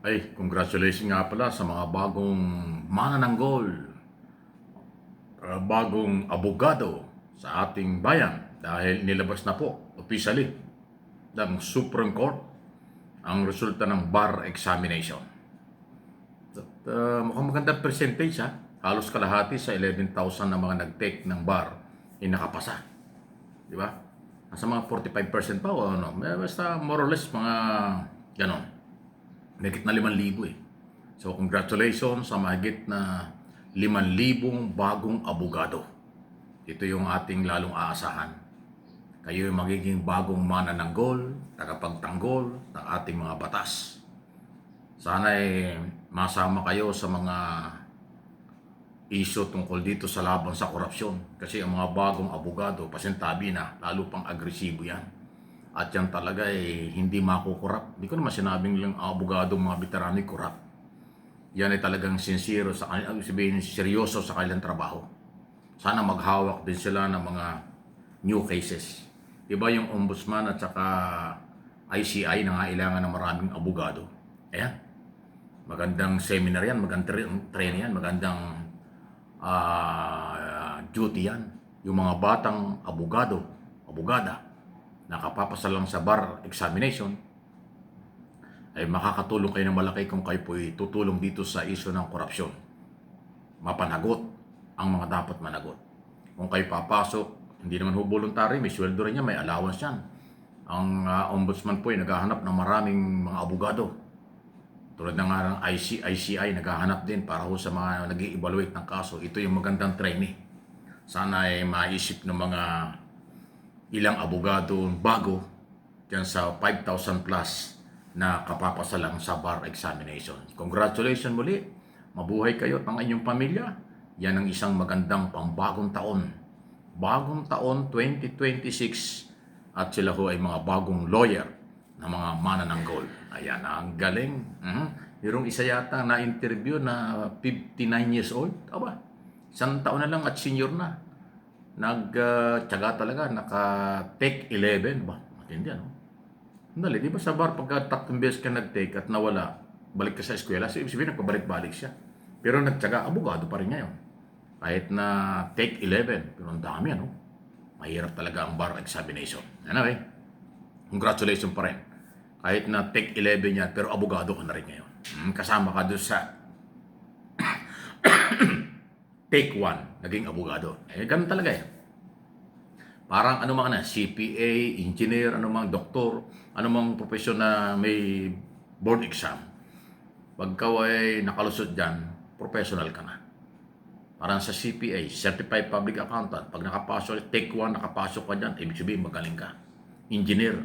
Ay, congratulations nga pala sa mga bagong manananggol, bagong abogado sa ating bayan dahil nilabas na po officially ng Supreme Court ang resulta ng bar examination. At, mukhang magandang percentage ha. Halos kalahati sa 11,000 na mga nag-take ng bar ay nakapasa. Di ba? Nasa mga 45% pa o ano. Basta more or less mga ganon. Mahigit na 5,000 eh. So congratulations sa mahigit na 5,000 bagong abogado. Ito yung ating lalong aasahan. Kayo yung magiging bagong manananggol, tagapagtanggol ng ating mga batas. Sana masama kayo sa mga issue tungkol dito sa laban sa korupsyon. Kasi ang mga bagong abogado, pasintabi na, lalo pang agresibo yan. At yan talaga hindi makukurap. Hindi ko naman sinabing lang abogado mga veterano kurap. Yan ay talagang sincere sa kanilang, sabihin seryoso sa kanilang trabaho. Sana maghawak din sila ng mga new cases. Diba yung ombudsman at saka ICI na ngailangan ng maraming abogado. Ayan. Magandang seminar yan, magandang training yan, magandang duty yan. Yung mga batang abogado, abogada, nakapapasa lang sa bar examination, ay makakatulong kayo ng malaki kung kayo po tutulong dito sa issue ng korupsyon. Mapanagot ang mga dapat managot. Kung kayo papasok, hindi naman ho voluntary, may sweldo rin yan, may allowance yan. Ang ombudsman po ay naghahanap ng maraming mga abogado. Tulad ng ICI, naghahanap din para ho sa mga nag-i-evaluate ng kaso. Ito yung magandang training. Sana ay maisip ng mga ilang abogado bago dyan sa 5,000 plus na kapapasa lang sa bar examination. Congratulations muli. Mabuhay kayo at ang inyong pamilya. Yan ang isang magandang pambagong taon. Bagong taon 2026 at sila ho ay mga bagong lawyer na mga manananggol. Ayan, ang galing. Mayroong isa yata na interview na 59 years old. Aba, isang taon na lang at senior na. Nagtyaga talaga, naka-take 11. Ba, matindi ano? Dali, di ba sa bar pagka 3 beses ka nag-take at nawala, balik ka sa eskwela, so ibig sabihin nagpabalik-balik siya. Pero nagtyaga, abogado pa rin ngayon. Kahit na take 11, pero ang dami ano? Mahirap talaga ang bar examination. Anyway, congratulations pa rin. Kahit na take 11 yan, pero abogado ka na rin ngayon. Kasama ka doon sa take 1, naging abogado. Ganun talaga eh. Parang anumang CPA, engineer, anumang doktor, anumang profesyon na may board exam. Pag ikaw ay nakalusot dyan, professional ka na. Parang sa CPA, Certified Public Accountant, pag nakapasok, take 1, nakapasok ka dyan, ibig sabihin magaling ka. Engineer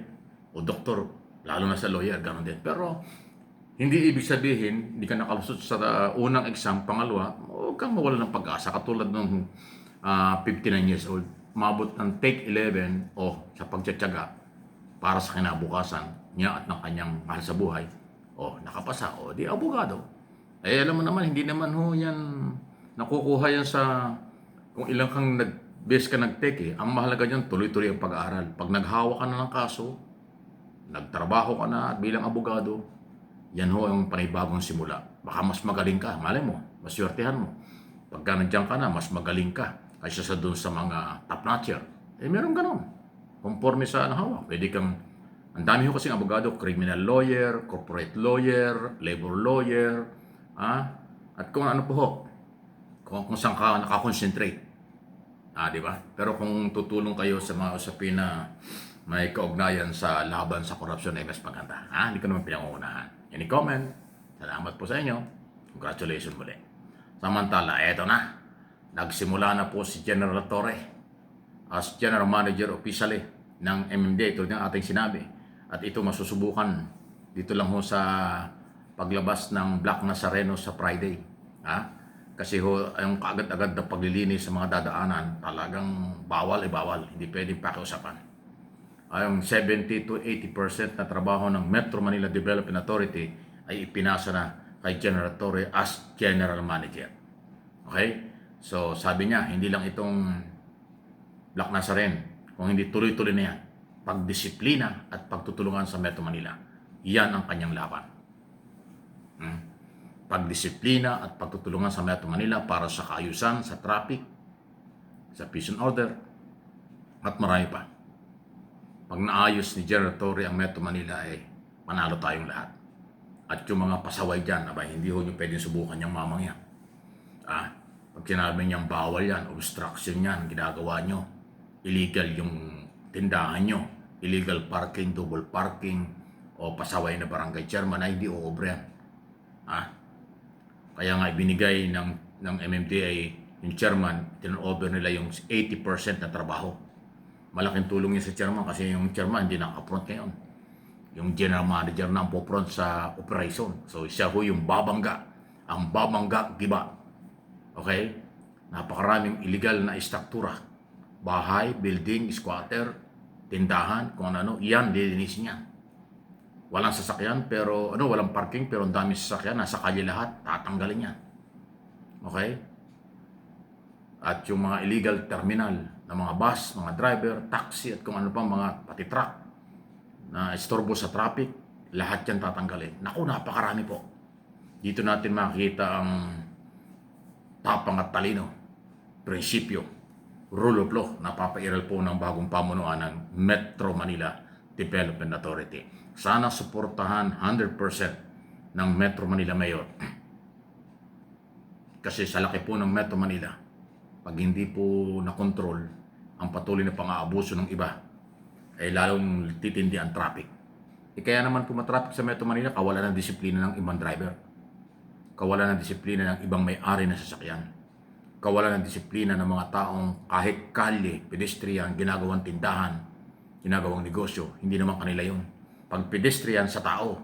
o doktor, lalo na sa lawyer, gano'n din. Pero hindi ibig sabihin, hindi ka nakalusot sa unang exam, pangalawa, huwag kang mawala ng pag-asa. Katulad ng 59 years old, mabot ng take 11 sa pagtsatsaga para sa kinabukasan niya at ng kanyang mahal sa buhay, nakapasa, di abogado. Alam mo naman, hindi naman ho yan nakukuha yan sa kung ilang kang best ka nag-take Ang mahalaga dyan, tuloy-tuloy ang pag-aaral. Pag naghawa ka na ng kaso, nagtrabaho ka na bilang abogado, yan ho ang panibagong simula. Baka mas magaling ka, malay mo, maswertehan mo. Pagka nandiyan ka na, mas magaling ka kaysa sa doon sa mga top-notcher. Meron ganon. Conforme sa hawak. Pwede kang, ang dami ho kasing abogado, criminal lawyer, corporate lawyer, labor lawyer, at kung ano po ho, kung saan ka nakakonsentrate. Di ba? Pero kung tutulong kayo sa mga usapin na may kaugnayan sa laban sa korupsyon ay mas maganda. Hindi ko naman pinangungunahan. Any comment? Salamat po sa inyo. Congratulations muli. Samantala, eto na. Nagsimula na po si General Torre as General Manager officially ng MMDA tulad ng ating sinabi. At ito masusubukan dito lang ho sa paglabas ng Black Nazareno sa Friday. Kasi ho, yung kaagad-agad na paglilinis sa mga dadaanan, talagang bawal. Hindi pwedeng pakiusapan. Yung 70 to 80% na trabaho ng Metro Manila Development Authority ay ipinasa na kay General Torre as General Manager. Okay? So, sabi niya, hindi lang itong Black Nazarene, kung hindi tuloy-tuloy na yan. Pagdisiplina at pagtutulungan sa Metro Manila. Yan ang kanyang laban. Pagdisiplina at pagtutulungan sa Metro Manila para sa kaayusan, sa traffic, sa peace and order, at marami pa. Pag naayos ni General Torre ang Metro Manila, panalo tayong lahat. At yung mga pasaway dyan, hindi ho nyo pwedeng subukan yung mamang yan. Pag sinabi niyang bawal yan, obstruction yan, ginagawa nyo, illegal yung tindahan nyo, illegal parking, double parking, o pasaway na barangay chairman, ay hindi uobre yan. Kaya nga ibinigay ng MMDA yung chairman, tin-over nila yung 80% na trabaho. Malaking tulong yun sa chairman kasi yung chairman hindi naka-front ngayon. Yung general manager na ang po-front sa operation. So siya ho yung babangga. Ang babangga, giba. Okay? Napakaraming illegal na istruktura. Bahay, building, squatter, tindahan, kung ano, yan, lilinisin niya. Walang sasakyan, pero, walang parking, pero ang dami sasakyan, nasa kalye lahat, tatanggalin yan. Okay? At yung mga illegal terminal na mga bus, mga driver, taxi, at kung ano pa, mga pati truck na istorbo sa traffic, lahat yan tatanggalin. Naku, napakarami po. Dito natin makikita ang tapang at talino, prinsipyo, rule of law, napapairal po ng bagong pamunuan ng Metro Manila Development Authority. Sana suportahan 100% ng Metro Manila Mayor. Kasi sa laki po ng Metro Manila, pag hindi po nakontrol ang patuloy na pang-aabuso ng iba, ay lalong titindi ang traffic. Kaya naman po matraffic sa Metro Manila, kawalan ng disiplina ng ibang driver. Kawalan ng disiplina ng ibang may-ari na sasakyan. Kawalan ng disiplina ng mga taong kahit kalye, pedestrian, ginagawang tindahan, ginagawang negosyo, hindi naman kanila yun. Pag pedestrian sa tao,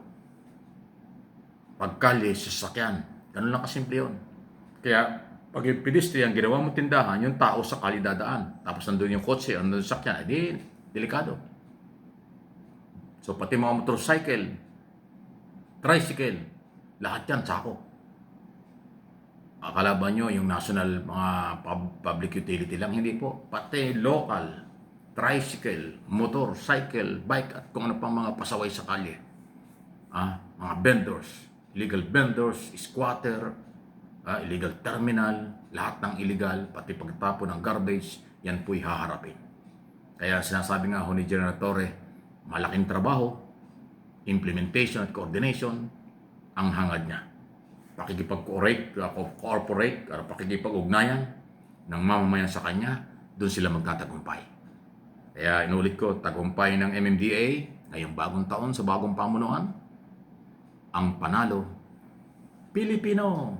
pag kalye sa sasakyan, ganun lang kasimple yun. Kaya pag yung pedestrian, ginawa mo tindahan, yung tao sa kalye dadaan. Tapos nandun yung kotse, nandun yung sasakyan, delikado. So pati mga motorcycle, tricycle, lahat yan sako. Akala ba nyo yung national mga public utility lang? Hindi po. Pati local, tricycle, motorcycle, bike, at kung ano pang mga pasaway sa kalye. Mga vendors, illegal vendors, squatter, illegal terminal, lahat ng illegal, pati pagtapon ng garbage, yan po'y haharapin. Kaya sinasabi nga ho ni General Torre, malaking trabaho, implementation at coordination, ang hangad niya. Pakikipag-cooperate, pakikipag-ugnayan ng mamamayan sa kanya, doon sila magtatagumpay. Kaya inulit ko, tagumpay ng MMDA ngayong bagong taon sa bagong pamunuan, ang panalo, Pilipino.